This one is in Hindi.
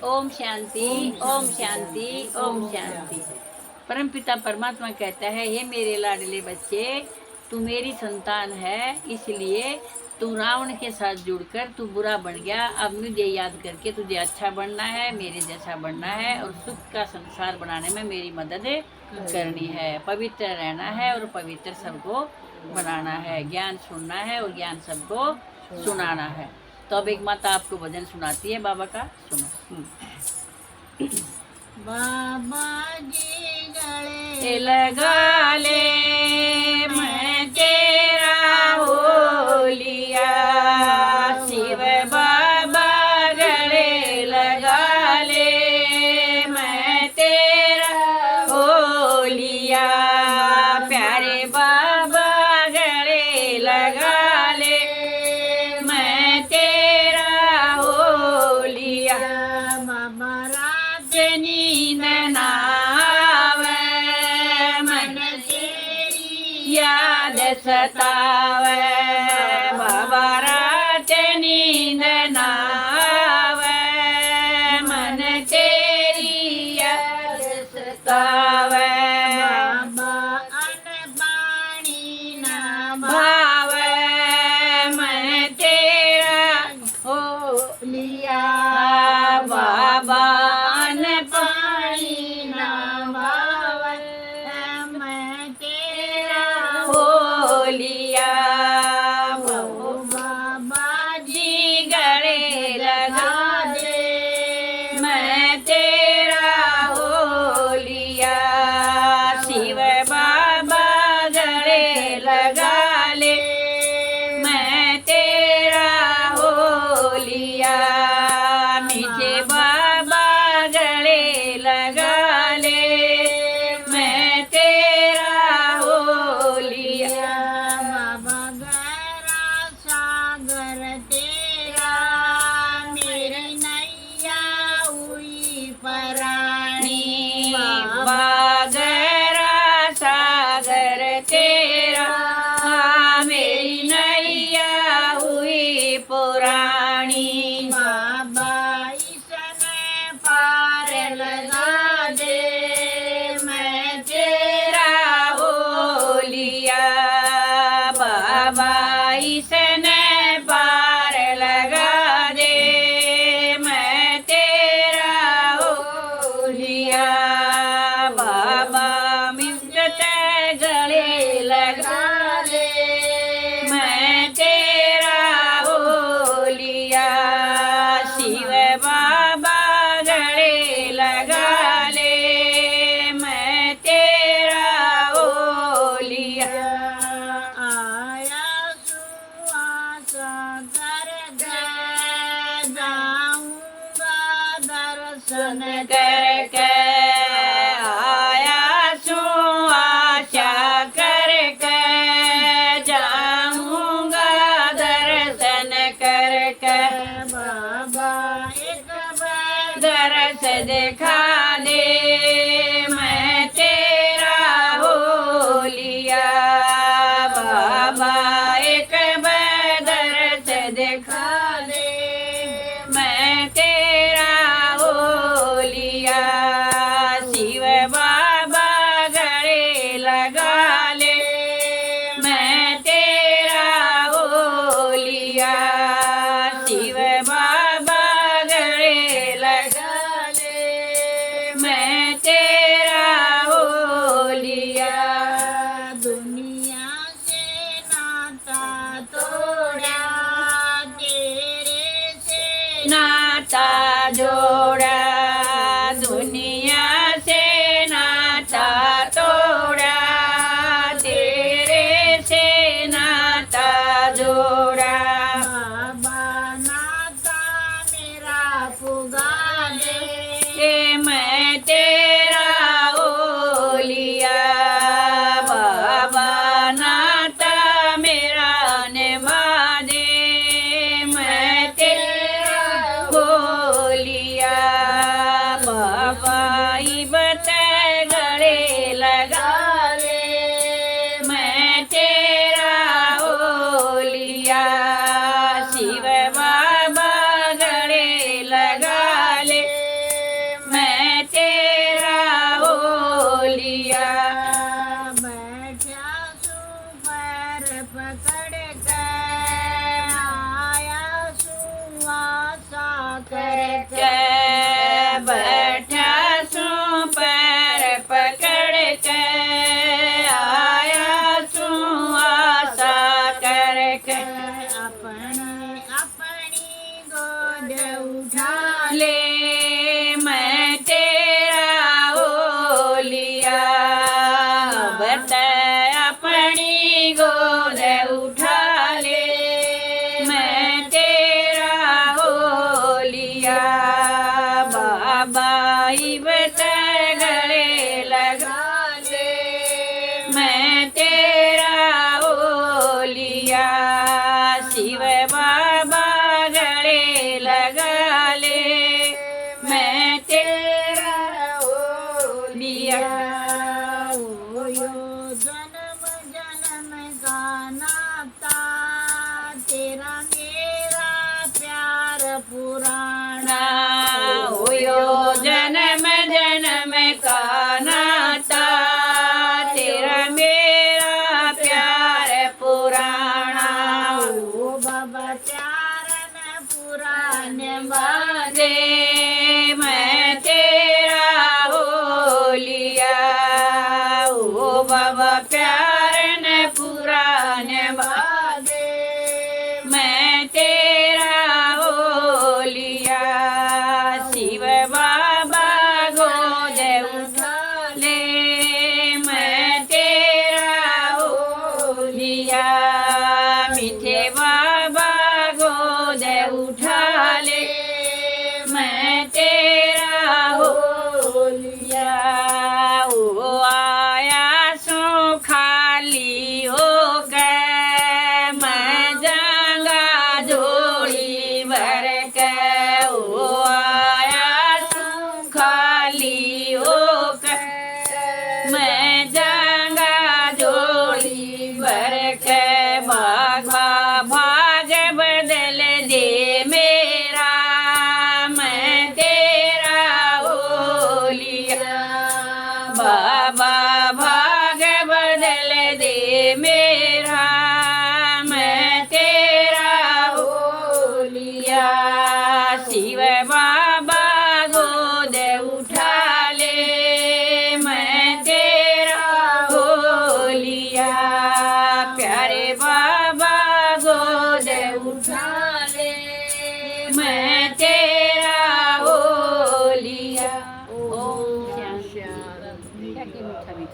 ओम शांति। ओम शांति। ओम शांति। परमपिता परमात्मा कहता है, हे मेरे लाडले बच्चे, तू मेरी संतान है, इसलिए तू रावण के साथ जुड़कर तू बुरा बन गया। अब मुझे याद करके तुझे अच्छा बनना है, मेरे जैसा बनना है और सुख का संसार बनाने में मेरी मदद करनी है। पवित्र रहना है और पवित्र सबको बनाना है। ज्ञान सुनना है और ज्ञान सबको सुनाना है। तो अब एक माता आपको भजन सुनाती है बाबा का, सुनो। बाबा जी गले लगा ले, मैं तेरा हो लिया। शिव बाबा गले लगा ले, मैं तेरा हो लिया। प्यारे बाबा गले लगा ले, मैं तेरा हो लिया। बाबा रात नींद ना आवे, मन तेरी याद सतावे। बाबा रात नींद ना आवे, मन तेरी याद सतावे। बाबा अन्न पानी ना भावे, मैं तेरा हो लिया। बाबा पानी ना भावे, मैं तेरा हो लिया। ओ बाबा जी गले लगा दे, मैं तेरा हो लिया। शिव बाबा गले लगा ले, मैं तेरा हो लिया। मीठे बाबा गले लगा ले, मैं तेरा हो लिया। बाबा गहरा सागर तेरा, मेरी नैया हुई परानी। बागरा सागर तेरा, मेरी नैया हुई पुरानी। बाबा इसने पार लगा दे, मैं तेरा हो लिया। बाबा इसने पार लगा दे, मैं तेरा हो लिया। बाबा मिलते गले लगा ले, मैं तेरा हो लिया। शिव बाबा गले लगा ले, मैं तेरा हो लिया। आया सुआसा कर जाऊंगा दर्शन करके आया सो आशा करके, जाऊंगा दर्शन करके। बाबा एक बार दरस दिखा दे, मैं तेरा हो लिया। बाबा एक बार दरस दिखा दे, मैं तेरा हो लिया। शिव बाबा गले लगा ले, मैं तेरा हो लिया। शिव बाबा गले लगा ले, मैं तेरा हो लिया। दुनिया से नाता तोड़ा, तेरे से नाता जोड़ा, दुनिया से नाता तोड़ा, तेरे से नाता जोड़ा। बाबा नाता मेरा पुगा दे, मैं तेरा हो लिया। बाबा नाता मेरा निभा दे, मैं तेरा हो लिया। बाबा ही बते गले लगा ले, मैं तेरा हो लिया। शिव बाबा गले लगा के बैठा सू पैर पकड़ के आया सू आशा करके अपनी गोद उठा ले मैं तेरा ओ लिया बता अपनी गोद उठा ले मैं तेरा हो लिया बाबा बता गले लगा ले मैं तेरा हो लिया शिव बाबा गले लगा ले मैं तेरा हो लिया जन्म जन्म का नाता तेरा मेरा प्यार पुराना होयो जन्म जन्म का नाता तेरा मेरा प्यार पुराना ओ बाबा प्यार न पुराने बादे मैं तेरा हो लिया ओ बाबा प्यार न पुराने बादे मैं तेरा हो लिया शिव बाबा गोद उठा ले मैं तेरा हो लिया मीठे बाबा गोद उठा ले मैं तेरा हो लिया ओ आया सो खाली हो गए मैं जाऊंगा झोली भर के ओ आया सो खाली हो गए मैं जाऊंगा झोली भर के भागवा भाग बदल दे मेरा मैं तेरा हो लिया बाबा भाग बदल दे मेरा मैं तेरा हो लिया शिव बाबा गोद उठा ले मैं तेरा हो लिया प्यारे बाबा गोद उठा ले मैं तेरा हो लिया। ओम शांति। क्या मीठा मीठा